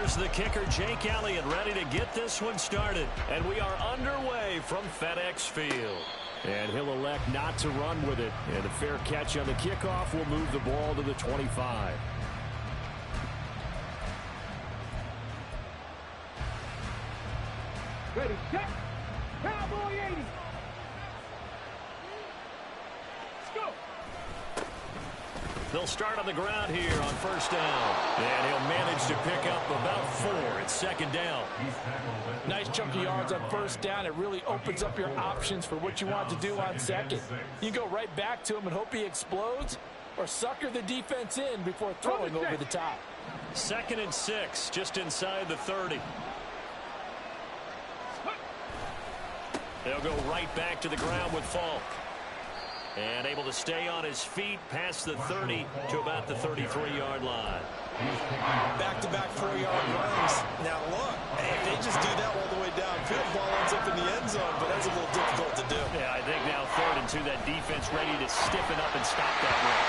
Here's the kicker, Jake Elliott, ready to get this one started. And we are underway from FedEx Field. And he'll elect not to run with it. And a fair catch on the kickoff will move the ball to the 25. Ready, set, Cowboy 80. Let's go. They'll start on the ground here on first down. And he'll manage to pick up about 4 at second down. Nice chunk of yards on first down. It really opens up your options for what you want to do on second. You go right back to him and hope he explodes, or sucker the defense in before throwing over the top. 2nd and 6, just inside the 30. They'll go right back to the ground with Falk. And able to stay on his feet past the 30 to about the 33-yard line. Back-to-back 4-yard runs. Now look, if they just do that all the way downfield, ball ends up in the end zone, but that's a little difficult to do. Yeah, I think now 3rd and 2, that defense ready to stiffen up and stop that run.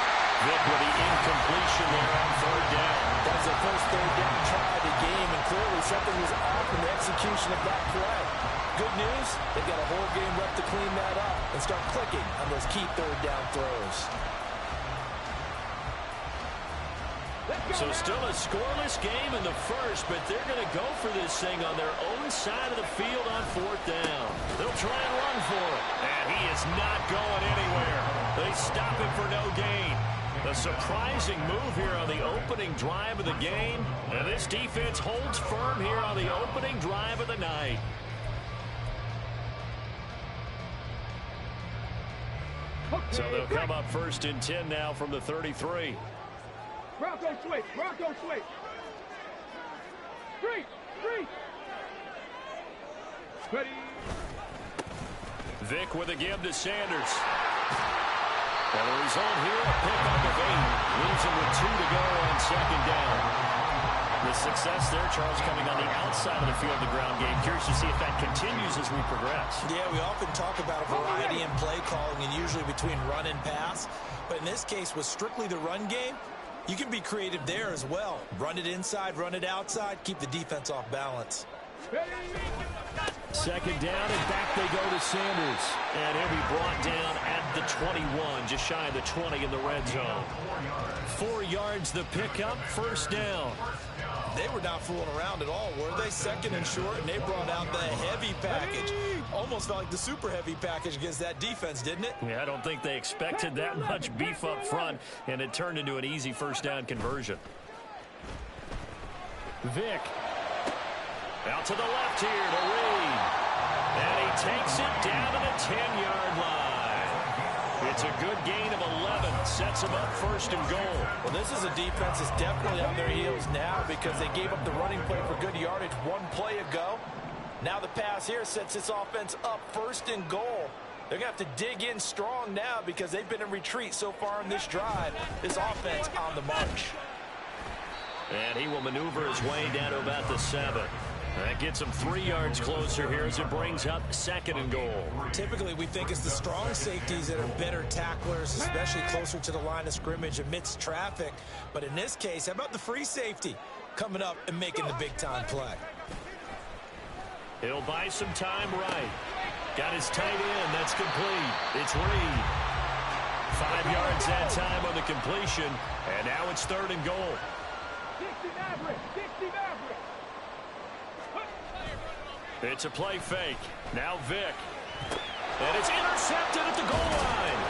Vic with the incompletion there on 3rd down. That was the first 3rd down try of the game, and clearly something was off in the execution of that play. Good news, they've got a whole game left to clean that up and start clicking on those key 3rd down throws. So still a scoreless game in the first, but they're going to go for this thing on their own side of the field on 4th down. They'll try and run for it, and he is not going anywhere. They stop him for no gain. A surprising move here on the opening drive of the game, and this defense holds firm here on the opening drive of the night. So they'll come up 1st and 10 now from the 33. Bronco switch, Bronco switch. Three. Ready. Vic with a give to Sanders. And the result here, a pickup of 8. Leaves him with 2 to go on 2nd down. The success there, Charles, coming on the outside of the field, the ground game. Curious to see if that continues as we progress. Yeah, we often talk about a variety in play calling and usually between run and pass. But in this case, with strictly the run game, you can be creative there as well. Run it inside, run it outside, keep the defense off balance. 2nd down, and back they go to Sanders. And he'll be brought down at the 21, just shy of the 20 in the red zone. 4 yards the pickup, 1st down. They were not fooling around at all, were they? 2nd and short, and they brought out the heavy package. Almost felt like the super heavy package against that defense, didn't it? Yeah, I don't think they expected that much beef up front, and it turned into an easy 1st down conversion. Vic. Out to the left here to Reed. And he takes it down to the 10-yard line. It's a good gain of 11. Sets him up 1st and goal. Well, this is a defense that's definitely on their heels now because they gave up the running play for good yardage 1 play ago. Now the pass here sets this offense up 1st and goal. They're going to have to dig in strong now because they've been in retreat so far in this drive. This offense on the march. And he will maneuver his way down to about the 7. That gets him 3 yards closer here as it brings up 2nd and goal. Typically, we think it's the strong safeties that are better tacklers, especially closer to the line of scrimmage amidst traffic. But in this case, how about the free safety coming up and making the big-time play? He'll buy some time right. Got his tight end. That's complete. It's Reed. 5 yards that time on the completion. And now it's 3rd and goal. 60 Maverick. It's a play fake. Now Vic. And it's intercepted at the goal line.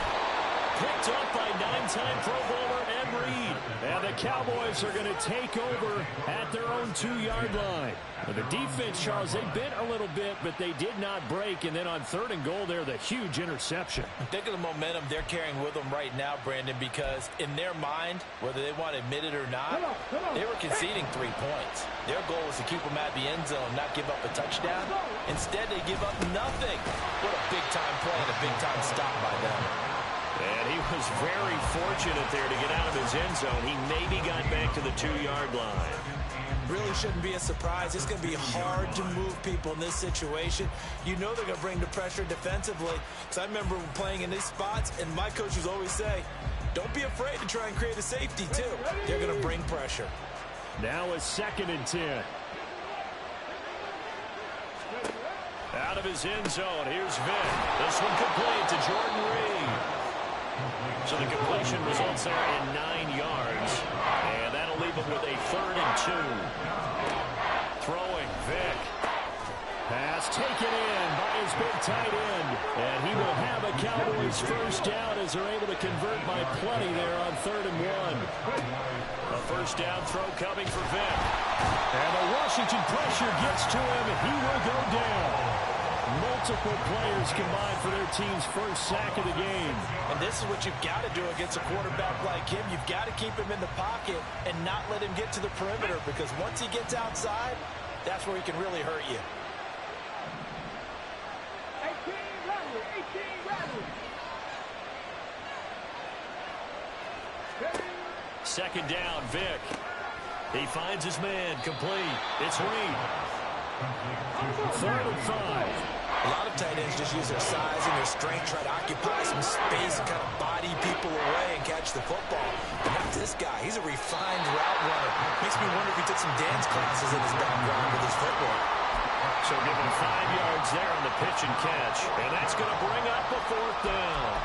Picked up by 9-time Pro Bowler Ed Reed. And the Cowboys are going to take over at their own 2-yard line. But the defense, Charles, they bent a little bit, but they did not break. And then on 3rd and goal there, the huge interception. Think of the momentum they're carrying with them right now, Brandon, because in their mind, whether they want to admit it or not, they were conceding 3 points. Their goal was to keep them at the end zone, not give up a touchdown. Instead, they give up nothing. What a big-time play and a big-time stop by them. And he was very fortunate there to get out of his end zone. He maybe got back to the 2-yard line. Really shouldn't be a surprise. It's going to be hard to move people in this situation. You know they're going to bring the pressure defensively. Because I remember playing in these spots, and my coaches always say, don't be afraid to try and create a safety, too. They're going to bring pressure. Now a 2nd and 10. Out of his end zone, here's Vick. This one complete to Jordan Reed. So the completion results there in 9 yards. And that'll leave him with a 3rd and 2. Throwing, Vick. Pass taken in by his big tight end. And he will have a Cowboys first down as they're able to convert by plenty there on 3rd and 1. A first down throw coming for Vick. And the Washington pressure gets to him, and he will go down. Multiple players combined for their team's first sack of the game. And this is what you've got to do against a quarterback like him. You've got to keep him in the pocket and not let him get to the perimeter, because once he gets outside, that's where he can really hurt you. 18 rattle, 18 rattle. Second down, Vick. He finds his man, complete. It's Reed. 3rd and 5. A lot of tight ends just use their size and their strength, try to occupy some space and kind of body people away and catch the football. But not this guy. He's a refined route runner. Makes me wonder if he took some dance classes in his background with his footwork. So give him 5 yards there on the pitch and catch. And that's going to bring up a 4th down.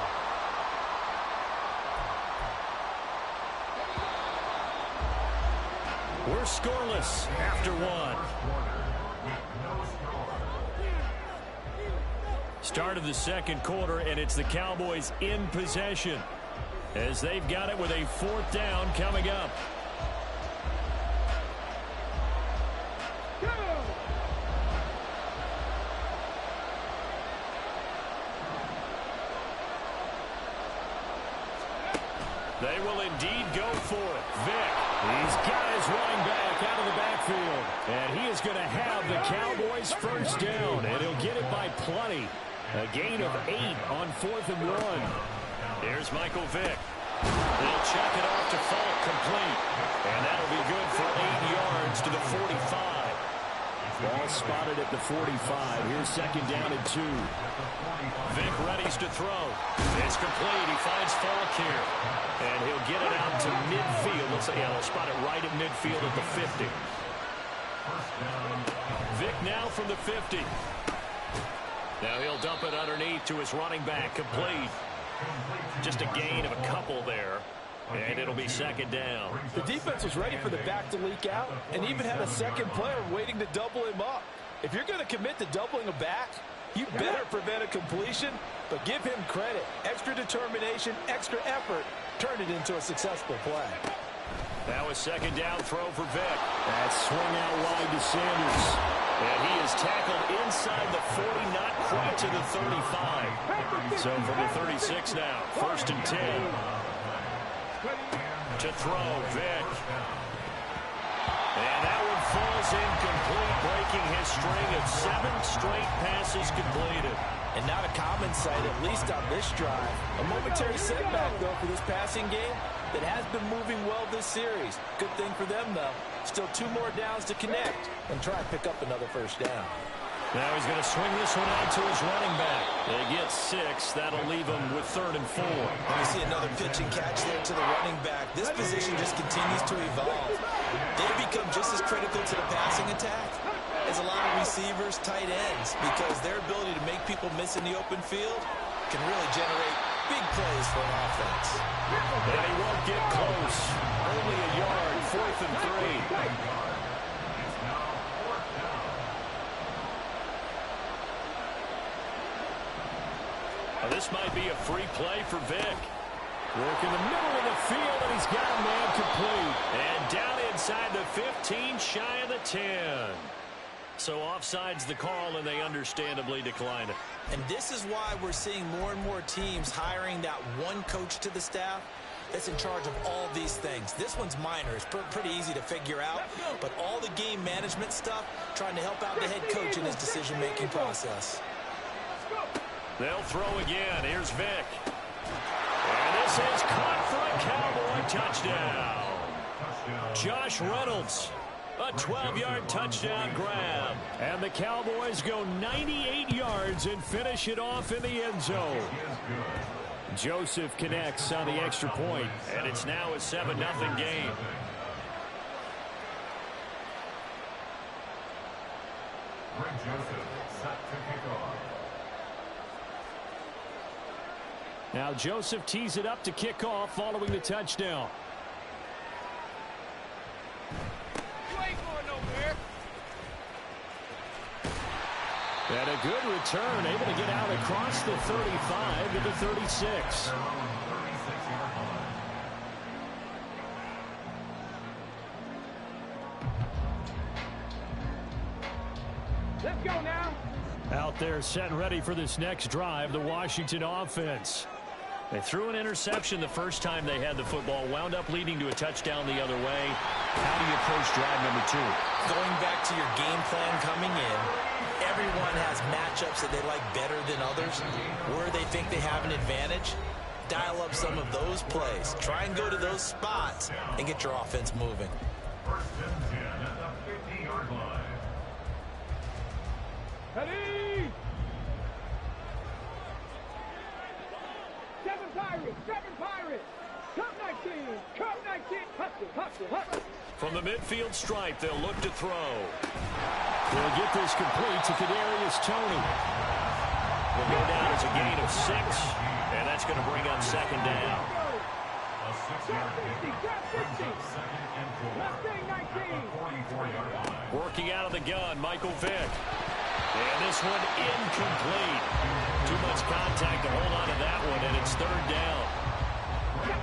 We're scoreless after 1. Start of the second quarter, and it's the Cowboys in possession as they've got it with a 4th down coming up. They will indeed go for it. Vick, he's got his running back out of the backfield. And he is going to have the Cowboys first down, and he'll get it by plenty. A gain of 8 on 4th and 1. Here's Michael Vick. They'll check it off to Falk, complete. And that'll be good for 8 yards to the 45. Ball spotted at the 45. Here's 2nd down and 2. Vick readies to throw. It's complete. He finds Falk here. And he'll get it out to midfield. Let's say, they'll spot it right at midfield at the 50. Vick now from the 50. Now he'll dump it underneath to his running back, complete. Just a gain of a couple there. And it'll be 2nd down. The defense was ready for the back to leak out and even had a second player waiting to double him up. If you're going to commit to doubling a back, you better prevent a completion, but give him credit. Extra determination, extra effort, turned it into a successful play. Now a 2nd down throw for Vick. That swing out wide to Sanders. And he is tackled inside the 40, not quite to the 35. So from the 36 now, 1st and 10. To throw, Vick. And that one falls incomplete, breaking his string of 7 straight passes completed. And not a common sight, at least on this drive. A momentary setback, though, for this passing game that has been moving well this series. Good thing for them, though. Still 2 more downs to connect and try and pick up another first down. Now he's going to swing this one out to his running back. They get 6. That'll leave him with 3rd and 4. And you see another pitch and catch there to the running back. This position just continues to evolve. They become just as critical to the passing attack as a lot of receivers, tight ends, because their ability to make people miss in the open field can really generate big plays for an offense. And he won't get close. Only a yard, 4th and 3. This might be a free play for Vick. Work in the middle of the field, and he's got a man complete. And down inside the 15, shy of the 10. So offside's the call, and they understandably decline it. And this is why we're seeing more and more teams hiring that one coach to the staff that's in charge of all these things. This one's minor. It's pretty easy to figure out. But all the game management stuff, trying to help out the head coach in his decision-making process. They'll throw again. Here's Vick. And this is caught for a Cowboy touchdown. Josh Reynolds, a 12-yard touchdown grab. And the Cowboys go 98 yards and finish it off in the end zone. Joseph connects on the extra point, and it's now a 7-0 game. Now Joseph tees it up to kick off following the touchdown. And a good return, able to get out across the 35 to the 36. Let's go now. Out there set and ready for this next drive, the Washington offense. They threw an interception the first time they had the football, wound up leading to a touchdown the other way. How do you approach drive number 2? Going back to your game plan coming in, everyone has matchups that they like better than others. Where they think they have an advantage, dial up some of those plays. Try and go to those spots and get your offense moving. First and 10 at the 50-yard line. Ready? 7 Pirates, 7 Pirates. Cup 19, Cup 19. Hustle, hustle, hustle. From the midfield stripe, they'll look to throw. They'll get this complete to Kadarius Toney. Will go down as a gain of 6, and that's going to bring up second down. A 6-yard pickup brings up second and 4 Left thing 19. at the 44-yard line. Working out of the gun, Michael Vick. And this one incomplete. Too much contact to hold on to that one, and it's third down.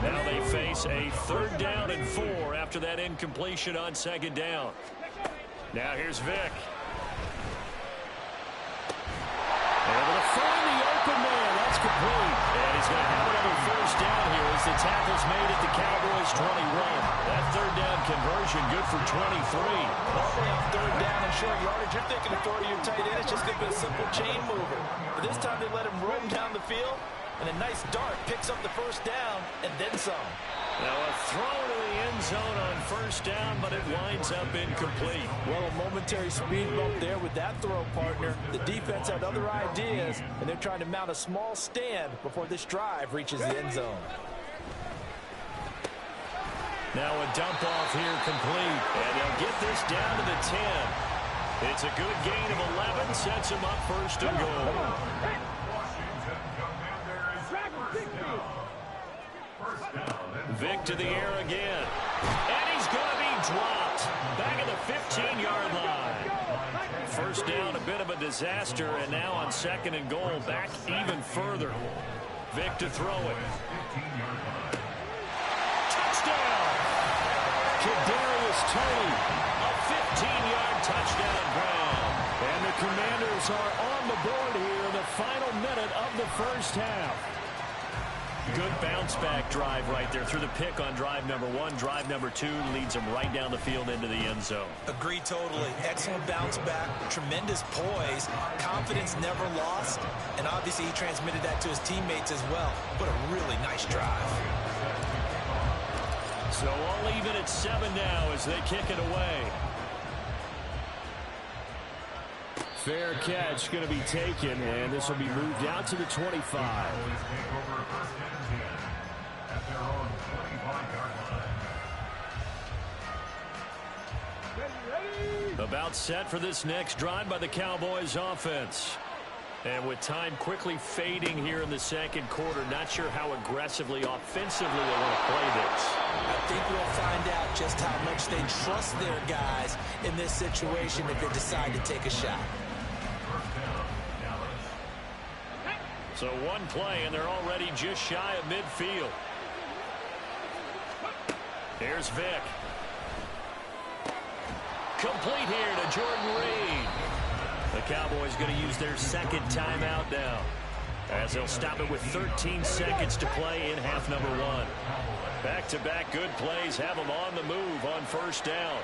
Now they face a 3rd down and 4 after that incompletion on second down. Now here's Vick. Able to find the open man. That's complete. And he's going to have another first down here as the tackle's made at the Cowboys 21. That 3rd down conversion good for 23. Normally on 3rd down and short yardage, you're thinking of throwing to your tight end. It's just going to be a simple chain mover. But this time they let him roam down the field, and a nice dart picks up the first down and then some. Now a throw to the end zone on first down, but it winds up incomplete. Well, a momentary speed bump there with that throw, partner. The defense had other ideas, and they're trying to mount a small stand before this drive reaches the end zone. Now a dump off here complete, and they'll get this down to the 10. It's a good gain of 11, sets them up first and goal. Washington Commanders first down. Vick to the air again. And he's going to be dropped. Back at the 15-yard line. First down, a bit of a disaster, and now on second and goal, back even further. Vick to throw it. Touchdown! Kadarius Toney, a 15-yard touchdown grab. And the Commanders are on the board here in the final minute of the first half. Good bounce-back drive right there through the pick on drive number 1. Drive number 2 leads them right down the field into the end zone. Agree totally. Excellent bounce back, tremendous poise, confidence never lost, and obviously he transmitted that to his teammates as well. What a really nice drive. So all even at 7 now as they kick it away. Fair catch going to be taken, and this will be moved out to the 25. About set for this next drive by the Cowboys offense. And with time quickly fading here in the second quarter, not sure how aggressively, offensively they want to play this. I think we'll find out just how much they trust their guys in this situation if they decide to take a shot. So one play, and they're already just shy of midfield. Here's Vick. Complete here to Jordan Reed. The Cowboys going to use their second timeout now, as they'll stop it with 13 seconds to play in half number 1. Back-to-back good plays have them on the move on first down.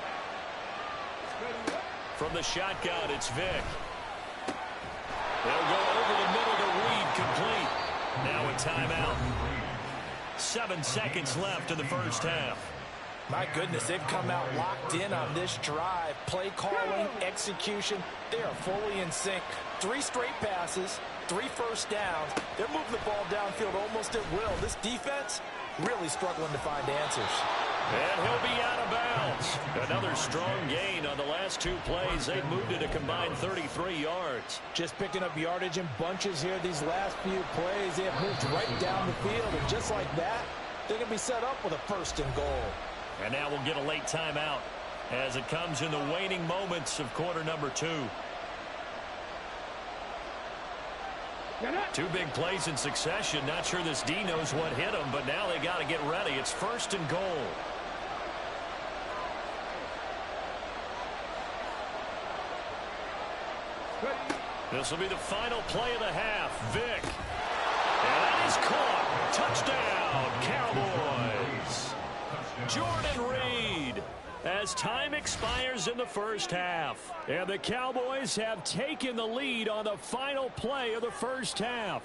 From the shotgun, it's Vick. They'll go over the middle to Reed, complete. Now a timeout. 7 seconds left in the first half. My goodness, they've come out locked in on this drive. Play calling, execution, they are fully in sync. 3 straight passes, 3 first downs. They're moving the ball downfield almost at will. This defense really struggling to find answers. And he'll be out of bounds. Another strong gain on the last two plays. They've moved it a combined 33 yards. Just picking up yardage in bunches here these last few plays. They have moved right down the field, and just like that, they're going to be set up with a 1st and goal. And now we'll get a late timeout as it comes in the waning moments of quarter number 2. Two big plays in succession. Not sure this D knows what hit him, but now they got to get ready. It's 1st and goal. This will be the final play of the half. Vick. And that is caught. Touchdown, Cowboys. Jordan Reed. As time expires in the first half. And the Cowboys have taken the lead on the final play of the first half.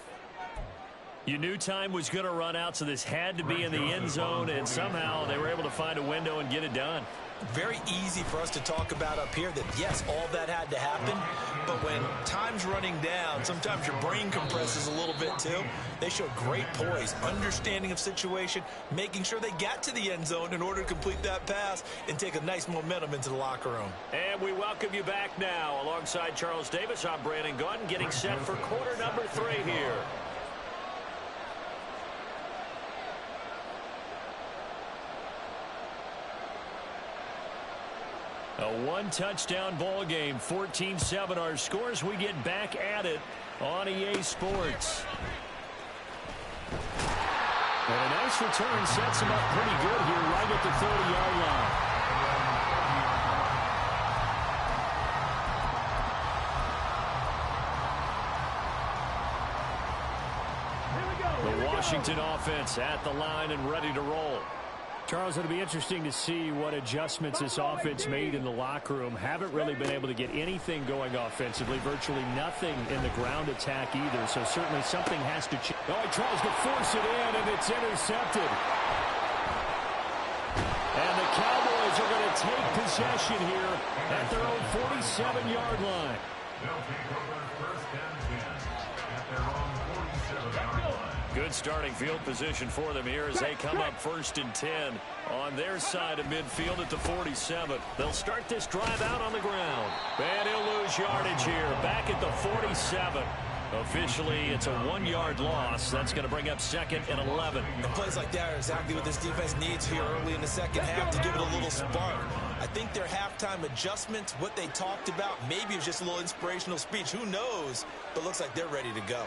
You knew time was going to run out, so this had to be in the end zone, and somehow they were able to find a window and get it done. Very easy for us to talk about up here that, yes, all that had to happen, but when time's running down, sometimes your brain compresses a little bit too. They showed great poise, understanding of situation, making sure they got to the end zone in order to complete that pass and take a nice momentum into the locker room. And we welcome you back now. Alongside Charles Davis, I'm Brandon Gaudin, getting set for quarter number 3 here. A one-touchdown ball game, 14-7 our scores. We get back at it on EA Sports. And a nice return sets him up pretty good here right at the 30-yard line. The Washington offense at the line and ready to roll. Charles, it'll be interesting to see what adjustments this offense made in the locker room. Haven't really been able to get anything going offensively, virtually nothing in the ground attack either, so certainly something has to change. Oh, he tries to force it in, and it's intercepted. And the Cowboys are going to take possession here at their own 47-yard line. They'll take over 1st and 10 at their own 47-yard line. Good starting field position for them here as they come up 1st and 10 on their side of midfield at the 47. They'll start this drive out on the ground. And he'll lose yardage here back at the 47. Officially, it's a 1-yard loss. That's going to bring up 2nd and 11. And plays like that are exactly what this defense needs here early in the second half to give it a little spark. I think their halftime adjustments, what they talked about, maybe it was just a little inspirational speech. Who knows? But looks like they're ready to go.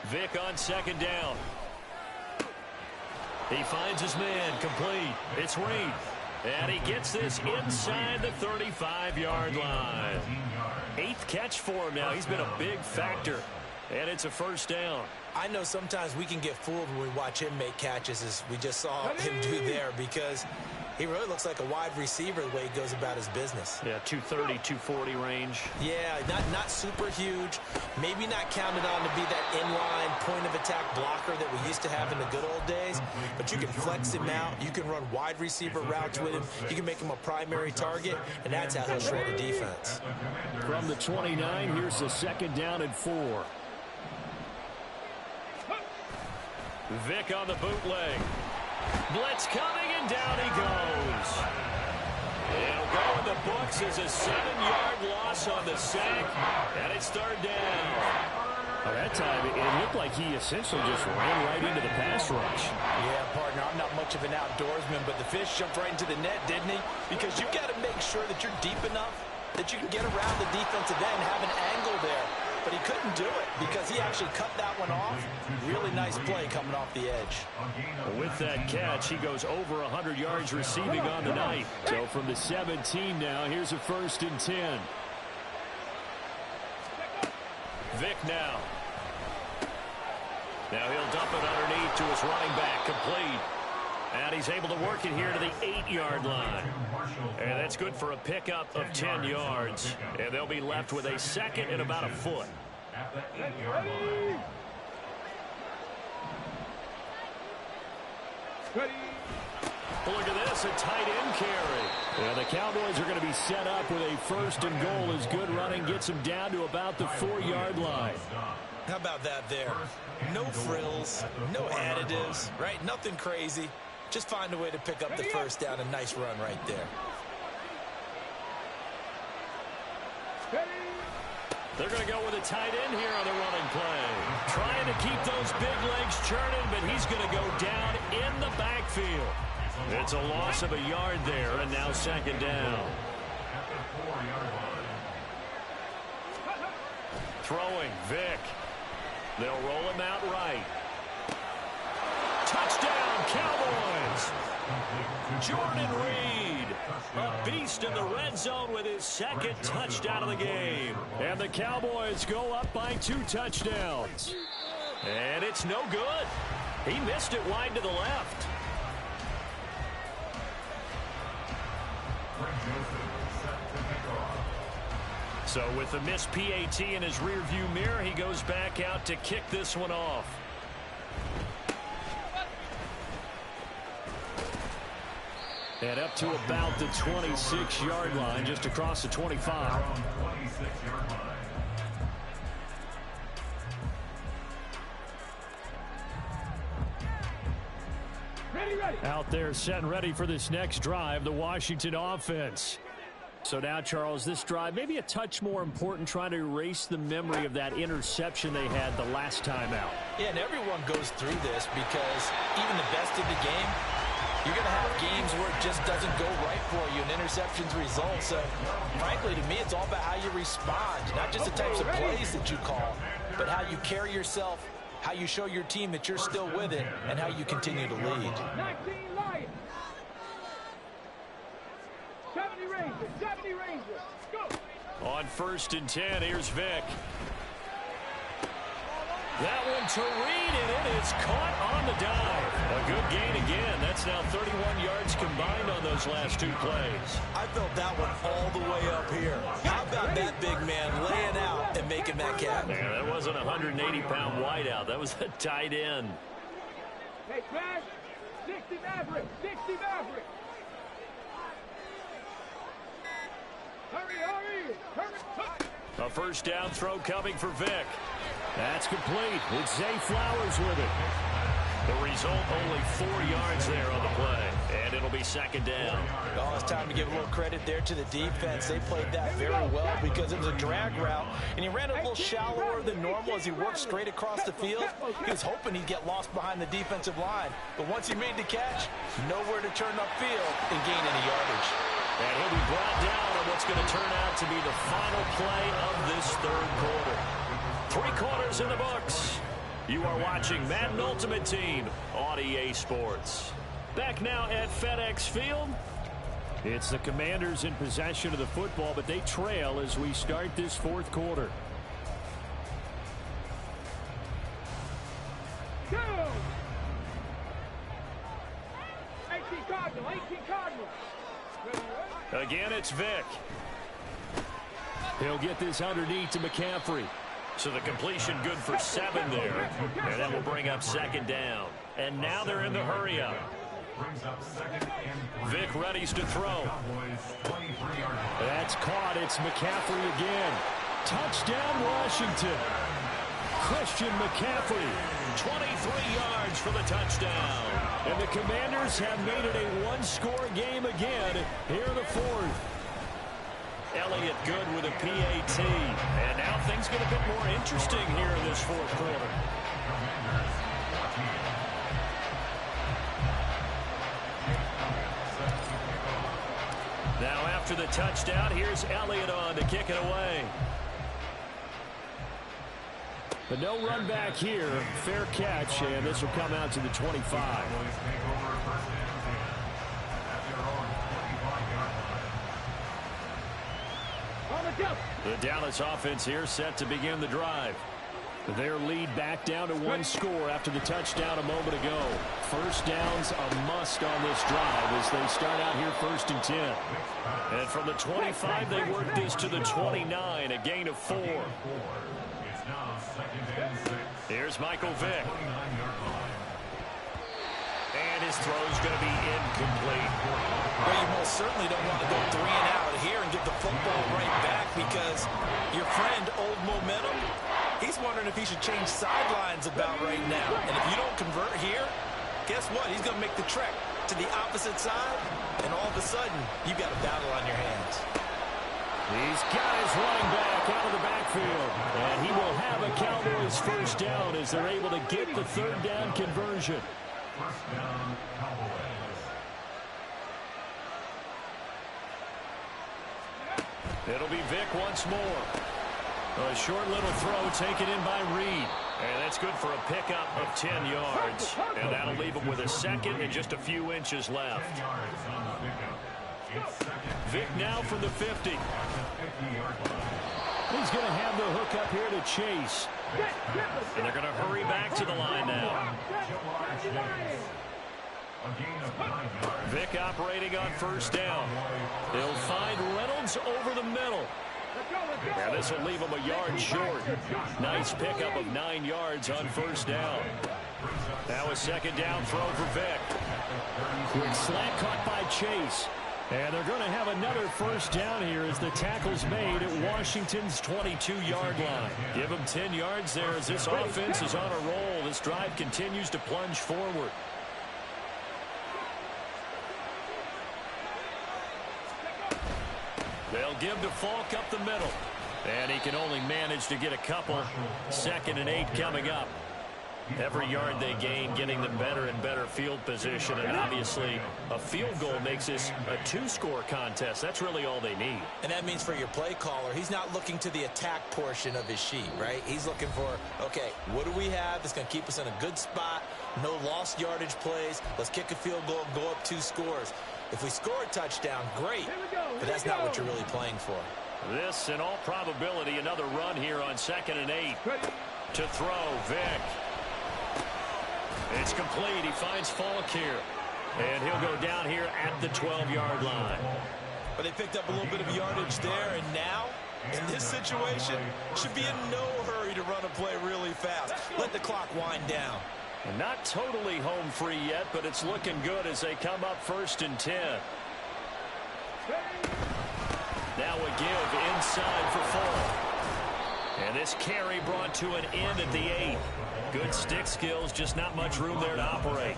Vick on 2nd down. He finds his man complete. It's Reed. And he gets this inside the 35-yard line. 8th catch for him now. He's been a big factor. And it's a 1st down. I know sometimes we can get fooled when we watch him make catches, as we just saw him do there, because he really looks like a wide receiver the way he goes about his business. Yeah, 230, 240 range. Yeah, not super huge. Maybe not counted on to be that inline point-of-attack blocker that we used to have in the good old days. But you can flex him out. You can run wide receiver routes with him. You can make him a primary target, and that's how he'll shred the defense. From the 29, here's the 2nd down and 4. Vick on the bootleg. Blitz coming, and down he goes. It'll go in the books as a 7-yard loss on the sack, and it's 3rd down. Well, that time, it looked like he essentially just ran right into the pass rush. Yeah, partner, I'm not much of an outdoorsman, but the fish jumped right into the net, didn't he? Because you've got to make sure that you're deep enough that you can get around the defensive end and have an angle there. But he couldn't do it because he actually cut that one off. Really nice play coming off the edge. With that catch, he goes over 100 yards receiving on the night. So from the 17 now, here's a 1st and 10. Vick now. Now he'll dump it underneath to his running back, complete. And he's able to work it here to the 8-yard line. And that's good for a pickup of 10 yards. And they'll be left with a 2nd and about a foot. At the 8-yard line. Look at this, a tight end carry. And the Cowboys are going to be set up with a 1st and goal as good running gets them down to about the 4-yard line. How about that there? No frills, no additives, right? Nothing crazy. Just find a way to pick up the first down. A nice run right there. They're going to go with a tight end here on the running play. Trying to keep those big legs churning, but he's going to go down in the backfield. It's a loss of a yard there, and now second down. Throwing, Vic. They'll roll him out right. Touchdown, Cowboys! Jordan Reed, a beast in the red zone with his second touchdown of the game. And the Cowboys go up by 2 touchdowns. And it's no good. He missed it wide to the left. So with the missed PAT in his rearview mirror, he goes back out to kick this one off. And up to about the 26-yard line, just across the 25. Out there set and ready for this next drive, the Washington offense. So now, Charles, this drive maybe a touch more important, trying to erase the memory of that interception they had the last time out. Yeah, and everyone goes through this because even the best of the game, you're going to have games where it just doesn't go right for you, and interceptions result. So, frankly, to me, it's all about how you respond, not just the types of plays that you call, but how you carry yourself, how you show your team that you're still with it, and how you continue to lead. 19 Lions. 70 Rangers. 70 Rangers. Go. On 1st and 10, here's Vic. That one to Reed, and it is caught on the dive. A good gain again. That's now 31 yards combined on those last 2 plays. I felt that one all the way up here. How about that big man laying out and making that catch? Yeah, that wasn't a 180-pound wideout. That was a tight end. Hey, Crash. 60 Maverick. 60 Maverick. Hurry, hurry. Hurry. A first down throw coming for Vic. That's complete. It's Zay Flowers with it. The result, only 4 yards there on the play. And it'll be second down. Oh, it's time to give a little credit there to the defense. They played that very well because it was a drag route, and he ran it a little shallower than normal as he worked straight across the field. He was hoping he'd get lost behind the defensive line. But once he made the catch, nowhere to turn upfield and gain any yardage. And he'll be brought down on what's going to turn out to be the final play of this third quarter. 3 quarters in the books. You are watching Madden Ultimate Team on EA Sports. Back now at FedEx Field. It's the Commanders in possession of the football, but they trail as we start this 4th quarter. Go. 18 Cardinal. 18 Cardinal. Again, it's Vic. He'll get this underneath to McCaffrey. So the completion good for 7 there. And that will bring up second down. And now they're in the hurry-up. Vic readies to throw. That's caught. It's McCaffrey again. Touchdown, Washington. Christian McCaffrey, 23 yards for the touchdown. And the Commanders have made it a 1-score game again here in the 4th. Elliott good with a PAT. And now things get a bit more interesting here in this 4th quarter. Now after the touchdown, here's Elliott on to kick it away. But no run back here. Fair catch, and this will come out to the 25. The Dallas offense here set to begin the drive. Their lead back down to 1 score after the touchdown a moment ago. First down's a must on this drive as they start out here 1st and 10. And from the 25, they work this to the 29, a gain of 4. Here's Michael Vick. And his throw's going to be incomplete. Well, you most certainly don't want to go 3 and out here and get the football right back because your friend, Old Momentum, He's wondering if he should change sidelines about right now. And if you don't convert here, guess what? He's going to make the trek to the opposite side, and all of a sudden, you've got a battle on your hands. He's got his running back out of the backfield. And he will have a Cowboys first down as they're able to get the third down conversion. First down, Cowboys. It'll be Vic once more. A short little throw taken in by Reed. And that's good for a pickup of 10 yards. And that'll leave him with a second and just a few inches left. 10 yards on the pickup. It's second. Vic now from the 50. At the 50-yard line. He's going to have the hook up here to Chase. And they're going to hurry back to the line now. A gain of 9 yards. Vic operating on first down. He'll find Reynolds over the middle. Now this will leave him a yard short. Nice pickup of 9 yards on first down. Now a second down throw for Vic. Quick slant caught by Chase. And they're going to have another first down here as the tackle's made at Washington's 22-yard line. Give them 10 yards there as this offense is on a roll. This drive continues to plunge forward. They'll give to Falk up the middle. And he can only manage to get a couple. 2nd and 8 coming up. Every yard they gain, getting them better and better field position. And obviously, a field goal makes this a 2-score contest. That's really all they need. And that means for your play caller, he's not looking to the attack portion of his sheet, right? He's looking for, okay, what do we have that's going to keep us in a good spot? No lost yardage plays. Let's kick a field goal and go up 2 scores. If we score a touchdown, great. But that's not what you're really playing for. This, in all probability, another run here on 2nd and 8. To throw, Vic. It's complete. He finds Falk here. And he'll go down here at the 12-yard line. But they picked up a little bit of yardage there, and now, in this situation, should be in no hurry to run a play really fast. Let the clock wind down. And not totally home free yet, but it's looking good as they come up 1st and 10. Now a give inside for Falk. And this carry brought to an end at the 8. Good stick skills, just not much room there to operate.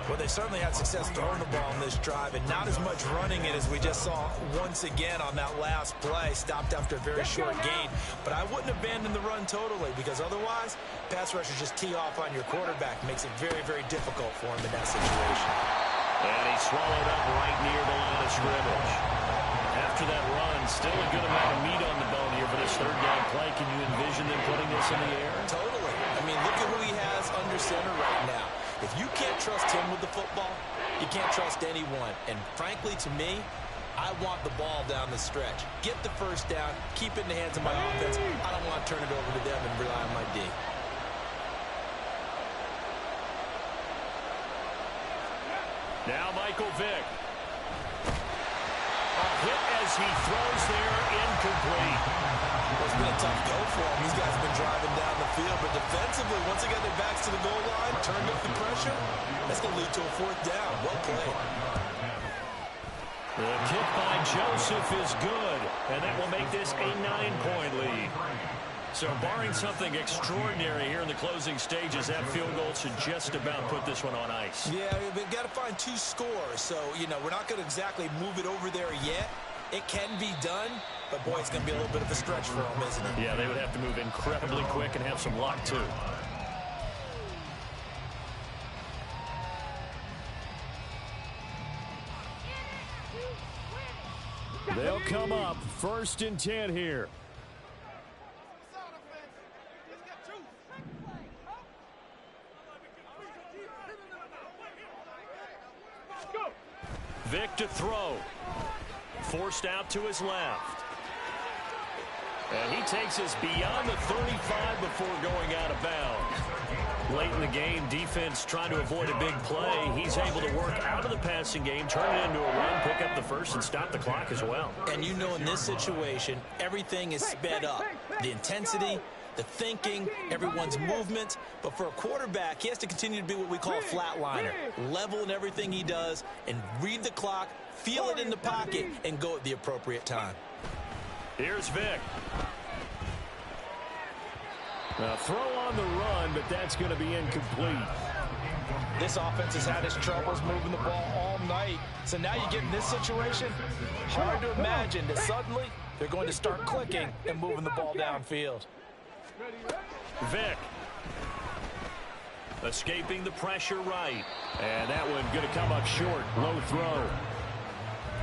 Well, they certainly had success throwing the ball in this drive, and not as much running it as we just saw once again on that last play. Stopped after a very short gain. But I wouldn't abandon the run totally, because otherwise, pass rushers just tee off on your quarterback. Makes it very, very difficult for him in that situation. And he swallowed up right near the line of scrimmage. After that run, still a good amount of meat on the bone here for this third down play. Can you envision them putting this in the air? Totally. I mean, look at who he has under center right now. If you can't trust him with the football, you can't trust anyone. And frankly, to me, I want the ball down the stretch. Get the first down, keep it in the hands of my offense. I don't want to turn it over to them and rely on my D. Now Michael Vick. A hit as he throws there, incomplete. It's been a tough go for him. These guys have been driving down the field, but defensively, once they got their backs to the goal line, turned up the pressure, that's going to lead to a 4th down. Well played. The kick by Joseph is good, and that will make this a 9-point lead. So barring something extraordinary here in the closing stages, that field goal should just about put this one on ice. Yeah, we've got to find 2 scores. So, you know, we're not going to exactly move it over there yet. It can be done, but, boy, it's going to be a little bit of a stretch for them, isn't it? Yeah, they would have to move incredibly quick and have some luck, too. They'll come up 1st and 10 here. Vic to throw. Forced out to his left. And he takes us beyond the 35 before going out of bounds. Late in the game, defense trying to avoid a big play. He's able to work out of the passing game, turn it into a run, pick up the first, and stop the clock as well. And you know in this situation, everything is sped up. The intensity, the thinking, everyone's movement. But for a quarterback, he has to continue to be what we call a flatliner. Level in everything he does and read the clock, feel it in the pocket, and go at the appropriate time. Here's Vic. Throw on the run, but that's going to be incomplete. This offense has had its troubles moving the ball all night. So now you get in this situation, hard to imagine that suddenly they're going to start clicking and moving the ball downfield. Vick. Escaping the pressure right. And that one going to come up short. Low throw.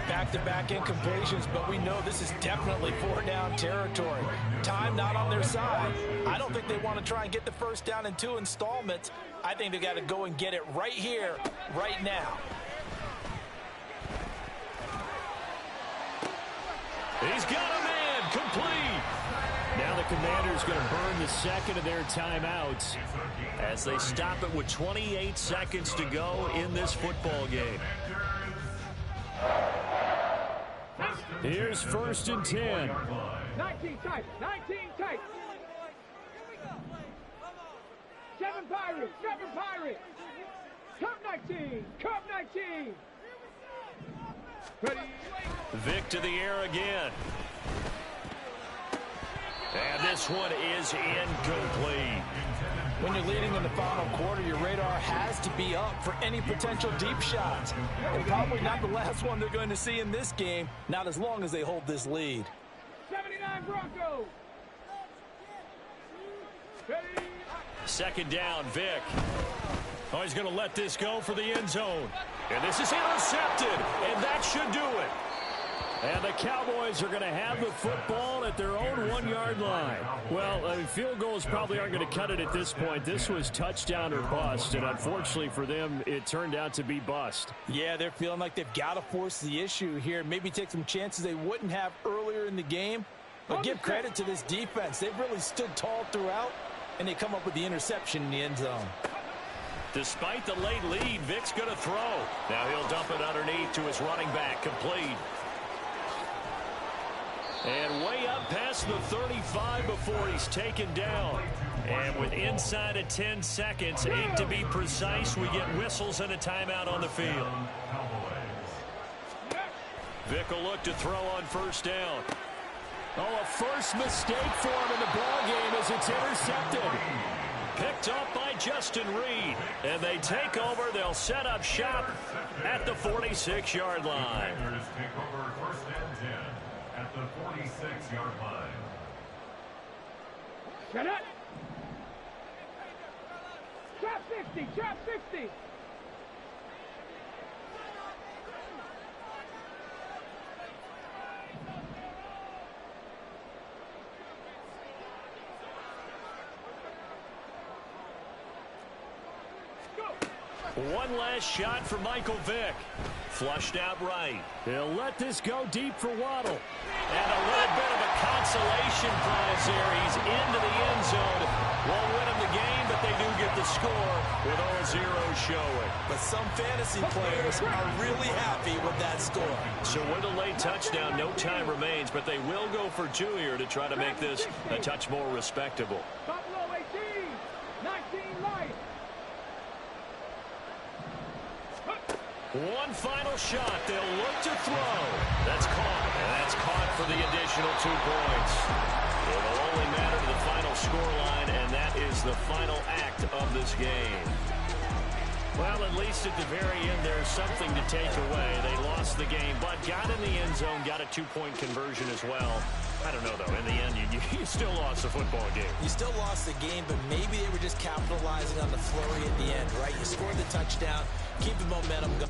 Back-to-back incompletions, but we know this is definitely four-down territory. Time not on their side. I don't think they want to try and get the first down in 2 installments. I think they got to go and get it right here, right now. He's got a man. Complete. Now the Commanders going to burn the second of their timeouts as they stop it with 28 seconds to go in this football game. Here's 1st and 10. 19 tight. 19 tight. 7 Pirates. 7 Pirates. Cup 19. Cup 19. Ready. Vick to the air again. And this one is incomplete. When you're leading in the final quarter, your radar has to be up for any potential deep shots. And probably not the last one they're going to see in this game, not as long as they hold this lead. 79 Broncos. Ready. 2nd down, Vick. Oh, he's going to let this go for the end zone. And this is intercepted, and that should do it. And the Cowboys are going to have the football at their own 1-yard line. Well, field goals probably aren't going to cut it at this point. This was touchdown or bust, and unfortunately for them, it turned out to be bust. Yeah, they're feeling like they've got to force the issue here. Maybe take some chances they wouldn't have earlier in the game. But give credit to this defense. They've really stood tall throughout, and they come up with the interception in the end zone. Despite the late lead, Vick's going to throw. Now he'll dump it underneath to his running back. Complete. And way up past the 35 before he's taken down. And with inside of 10 seconds, 8 to be precise, we get whistles and a timeout on the field. Vick will look to throw on 1st down. Oh, a first mistake for him in the ball game as it's intercepted. Picked up by Justin Reed. And they take over. They'll set up shop at the 46-yard line. Take over 1st and 10 at the 46-yard line. Shut up. Trap 60. Trap 60. One last shot for Michael Vick. Flushed out right. He'll let this go deep for Waddle. And a little bit of a consolation prize there. He's into the end zone. Won't win him the game, but they do get the score with all zeros showing. But some fantasy players are really happy with that score. So with a late touchdown, no time remains, but they will go for 2 here to try to make this a touch more respectable. Buffalo 18. 19 light. One final shot. They'll look to throw. That's caught. And that's caught for the additional 2 points. It will only matter to the final scoreline, and that is the final act of this game. Well, at least at the very end, there's something to take away. They lost the game, but got in the end zone, got a 2-point conversion as well. I don't know, though. In the end, you still lost the football game. You still lost the game, but maybe they were just capitalizing on the flurry at the end, right? You scored the touchdown, keep the momentum going.